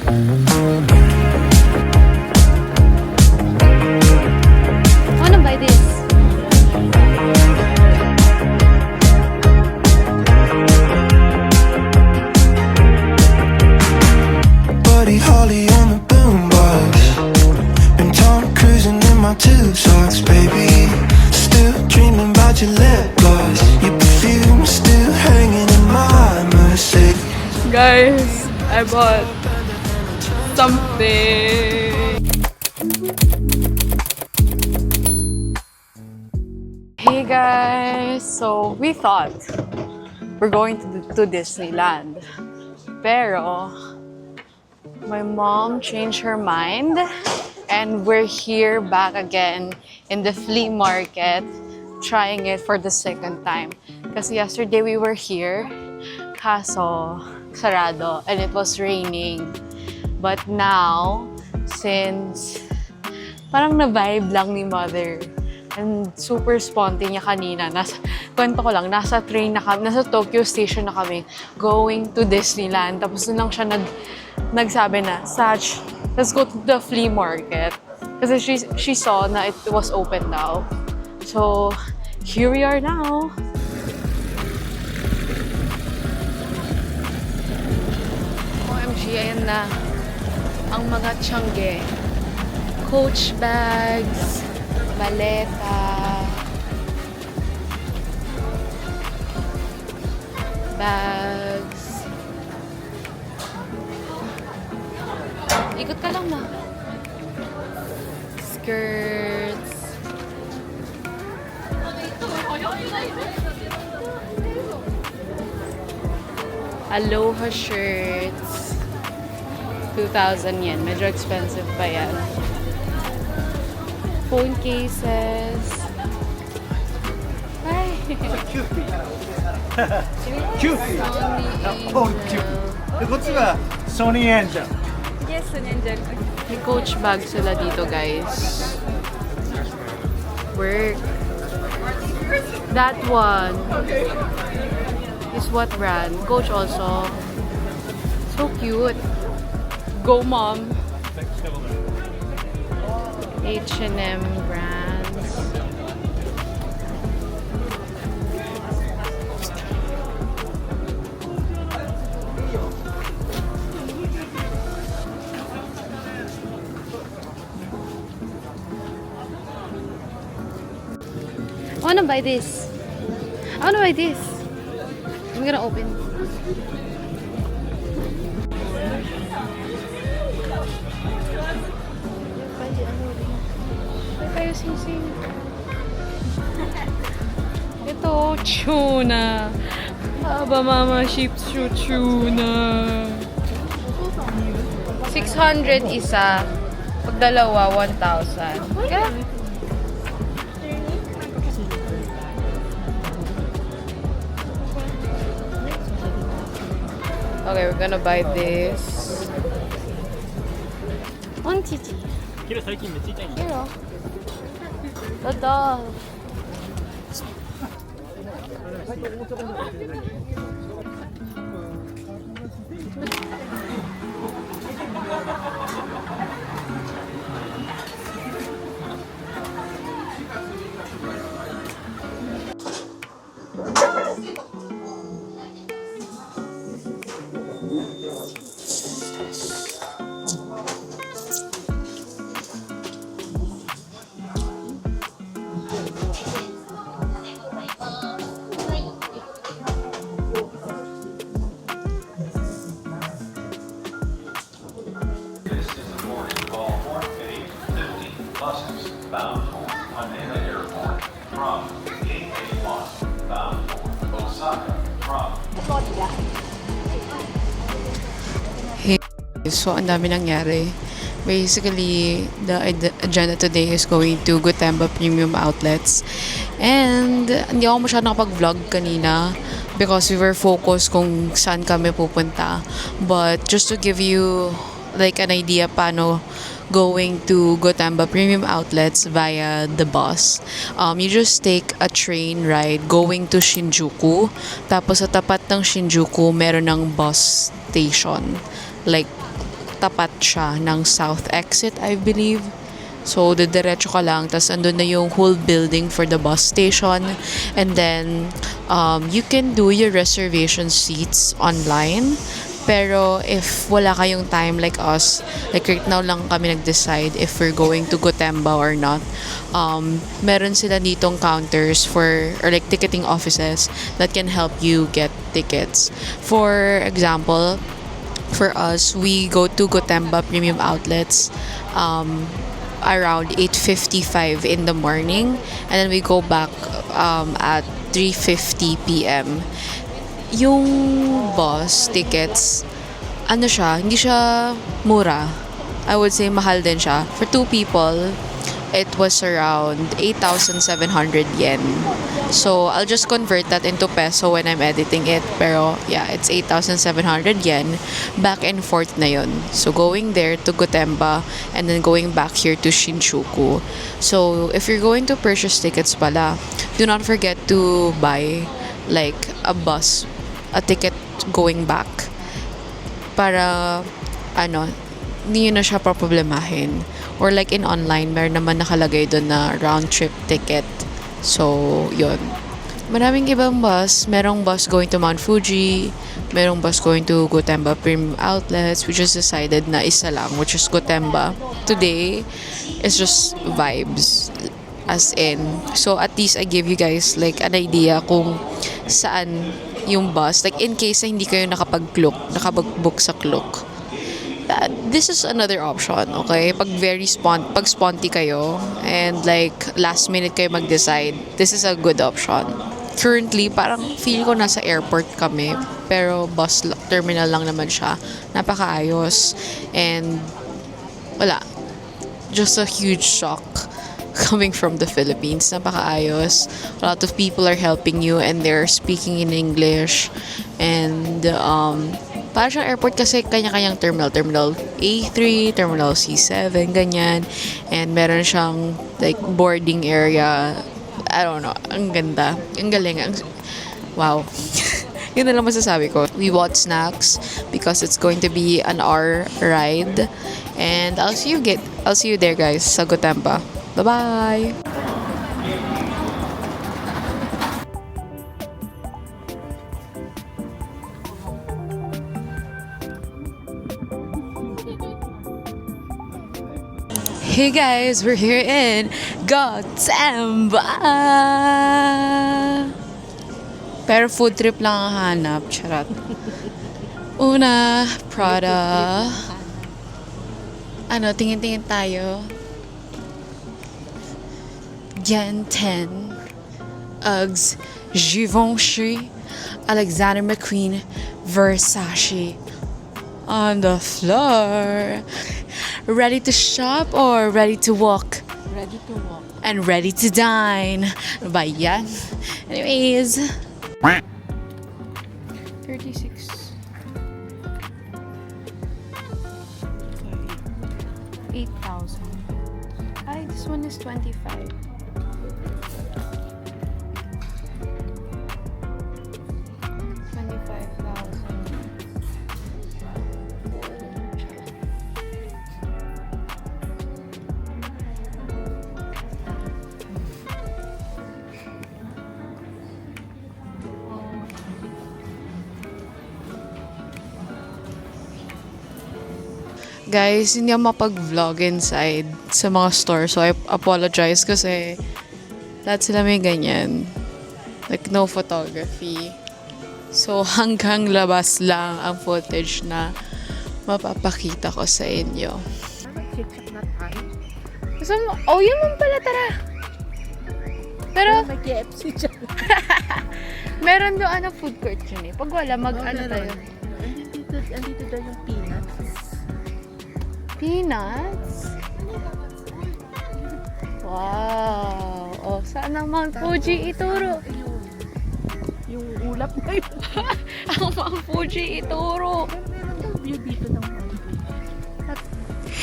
Wanna buy this? Buddy Holly on the boombox. Been Tom cruising in my tube socks, baby. Still dreaming about your lip gloss. Your perfume still hanging in my Mercedes. Guys, I bought something. Hey guys, so we thought we're going to Disneyland, pero my mom changed her mind and we're here back again in the flea market trying it for the second time. Kasi yesterday we were here, kaso sarado and it was raining. But now, since parang na-vibe lang ni mother and super sponte niya kanina, kwento ko lang, nasa train na kami, nasa Tokyo Station na kami going to Disneyland. Tapos nun lang siya nagsabi na, Sach, let's go to the flea market. Kasi she saw na it was open now. So, here we are now. OMG, ayan na. Ang mga tiyangge. Coach bags, maleta, bags. Ikot ka lang na. Skirts. Aloha shirts. 2,000 yen. Medyo expensive pa yan. Phone cases. Ay! Cute. Sony Angel. Yes, Sony Angel. May coach bag sila dito, guys. Work. That one is what brand? Coach also. So cute. Go, mom. H&M brands. I wanna buy this. I wanna buy this. I'm gonna open. Kayo sing-sing. Ito, tuna. Aba mama, sheep's shoe tuna. 600 isa. Pag dalawa, 1,000. Yeah. Okay, we're gonna buy this. On Titi. Here. The dog. bound for Haneda Airport from Gate A1, bound for Osaka from Hey, so ang dami nangyari. Basically, the agenda today is going to Gotemba Premium Outlets. And hindi ako masyadong nakapag-vlog kanina because we were focused kung saan kami pupunta. But just to give you like an idea paano going to Gotemba Premium Outlets via the bus. You just take a train ride going to Shinjuku. Tapos sa tapat ng Shinjuku, meron ng bus station. Like tapat siya ng south exit, I believe. So, diretso ka lang, tas andun na yung whole building for the bus station. And then, you can do your reservation seats online. Pero, if wala kayong time like us, like right now lang kami nag-decide if we're going to Gotemba or not, meron sila ditong counters or like ticketing offices that can help you get tickets. For example, for us, we go to Gotemba Premium Outlets, around 8:55 in the morning, and then we go back at 3:50 p.m. Yung bus tickets, ano siya, hindi siya mura. I would say mahal din siya. For 2 people, it was around 8,700 yen. So, I'll just convert that into peso when I'm editing it. Pero, yeah, it's 8,700 yen. Back and forth na yun. So, going there to Gotemba and then going back here to Shinjuku. So, if you're going to purchase tickets pala, do not forget to buy like a ticket going back. Para, hindi nyo na siya problemahin. Or like in online, meron naman nakalagay doon na round trip ticket. So, yun. Maraming ibang bus. Merong bus going to Mount Fuji. Merong bus going to Gotemba Premium Outlets. We just decided na isa lang, which is Gotemba. Today is just vibes. As in. So, at least I give you guys like an idea kung saan yung bus. Like, in case na hindi kayo nakapag-book sa Klook. This is another option, okay? Pag sponty kayo and like last minute kayo mag-decide, this is a good option. Currently, parang feel ko nasa airport kami, pero bus terminal lang naman siya. Napakaayos. And wala. Just a huge shock coming from the Philippines. Napakaayos. A lot of people are helping you and they're speaking in English. And para siyang airport kasi kanya-kanyang terminal. Terminal A3, Terminal C7, ganyan. And meron siyang like boarding area. I don't know. Ang ganda. Ang galing. Wow. Yun na lang masasabi ko. We bought snacks because it's going to be an hour ride. And I'll see you there, guys, sa Gotemba. Bye-bye! Hey guys, we're here in Gotemba! Pero food trip lang ang hanap. Charot. Una, Prada. Tingin-tingin tayo. Gen 10. Uggs. Givenchy. Alexander McQueen. Versace. On the floor. Ready to shop or ready to walk? Ready to walk. And ready to dine. Ano ba yan? Anyways. 36. 8,000. Ay, this one is 25. 25,000. Guys, hindi ako mapag-vlog inside sa mga store. So, I apologize kasi lahat sila may ganyan. Like, no photography. So, hanggang labas lang ang footage na mapapakita ko sa inyo. Mag-check na tayo. Gusto mo? Oh, yun mo pala, tara! Pero, May KFC dyan. meron doon food court yun eh. Pag wala, tayo. Andito daw yung peanuts. Peanuts? Wow! Oh, saan ang Mount Fuji ituro? Yung ulap na yun. Ang Mount Fuji ituro! Meron daw view dito ng Mount Fuji.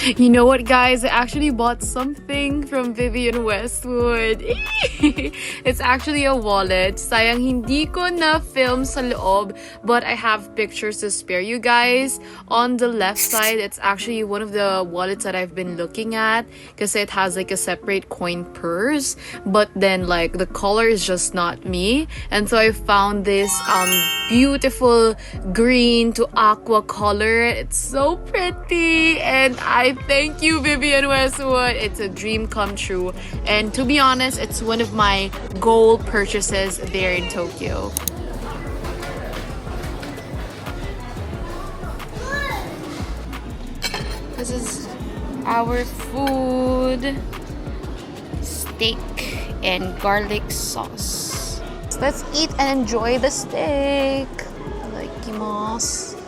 You know what, guys? I actually bought something from Vivienne Westwood. It's actually a wallet. Sayang hindi ko na film sa loob, but I have pictures to spare you guys. On the left side, it's actually one of the wallets that I've been looking at because it has like a separate coin purse, but then like the color is just not me. And so I found this beautiful green to aqua color. It's so pretty, and I thank you, Vivienne Westwood. It's a dream come true, and to be honest, it's one of my goal purchases there in Tokyo. This is our food: steak and garlic sauce. So let's eat and enjoy the steak. Itadakimasu.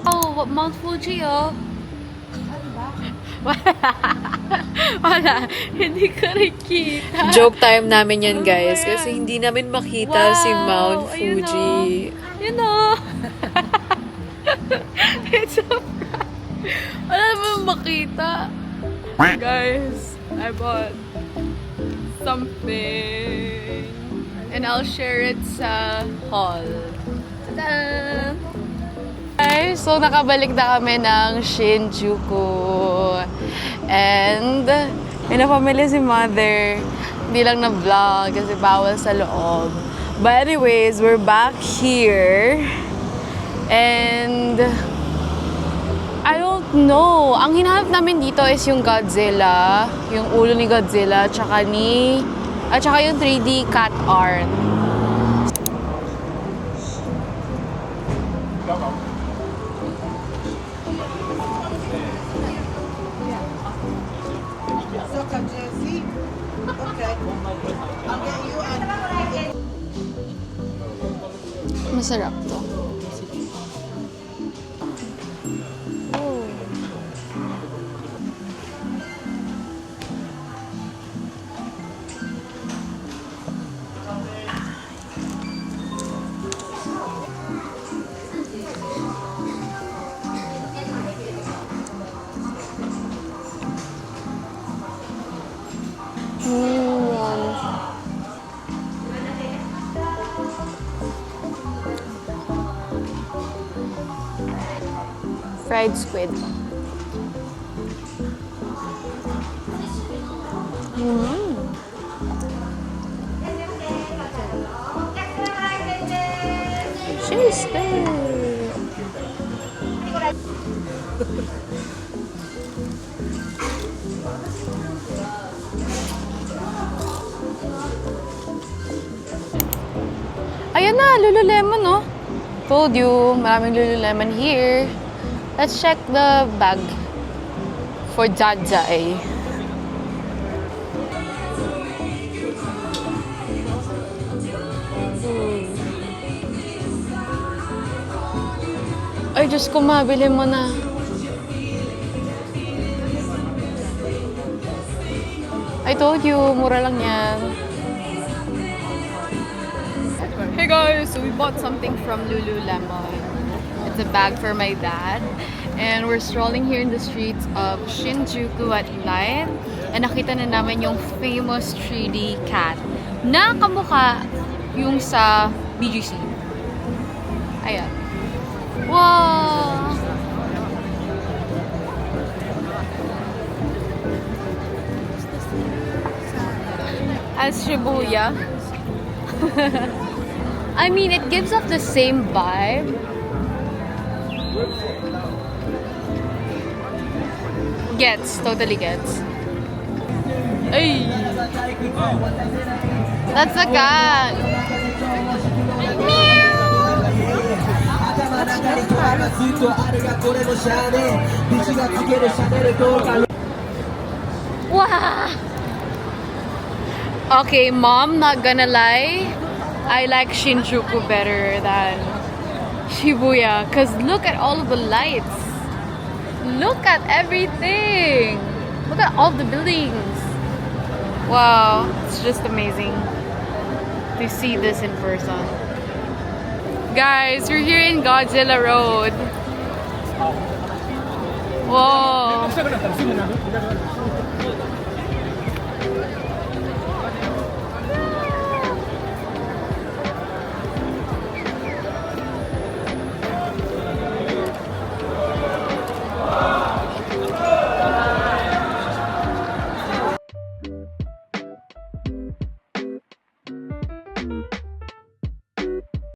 Oh, Mount Fuji, oh. Wala, hindi ko nakita. Joke time namin yan, guys. Kasi hindi namin makita si Mount Ayun, Fuji. You know. It's so wala naman makita. Guys, I bought something. And I'll share it sa haul. Ta-da! Ay, so nakabalik na kami ng Shinjuku. And may napamili si mother. Hindi lang na vlog kasi bawal sa loob. But anyways, we're back here. And I don't know. Ang hinahanap namin dito is yung Godzilla. Yung ulo ni Godzilla. Tsaka yung 3D cat art. Masarap to. Oh. Fried squid. Tasty. Ayun na, Lululemon, no? Told you, maraming Lululemon here. Let's check the bag for Jajay. Ay, Diyos ko, mabili mo na. I told you, mura lang yan. Hey guys, so we bought something from Lululemon. It's a bag for my dad. And we're strolling here in the streets of Shinjuku at night. And nakita na namin yung famous 3D cat na kamukha yung sa BGC. Ayan. Wow! As Shibuya. I mean, it gives off the same vibe. Totally gets. Ay! That's a cat! Wow! Okay, Mom, not gonna lie, I like Shinjuku better than Shibuya. Because look at all of the lights. Look at everything. Look at all the buildings. Wow, it's just amazing to see this in person. Guys, we're here in Godzilla Road. Whoa.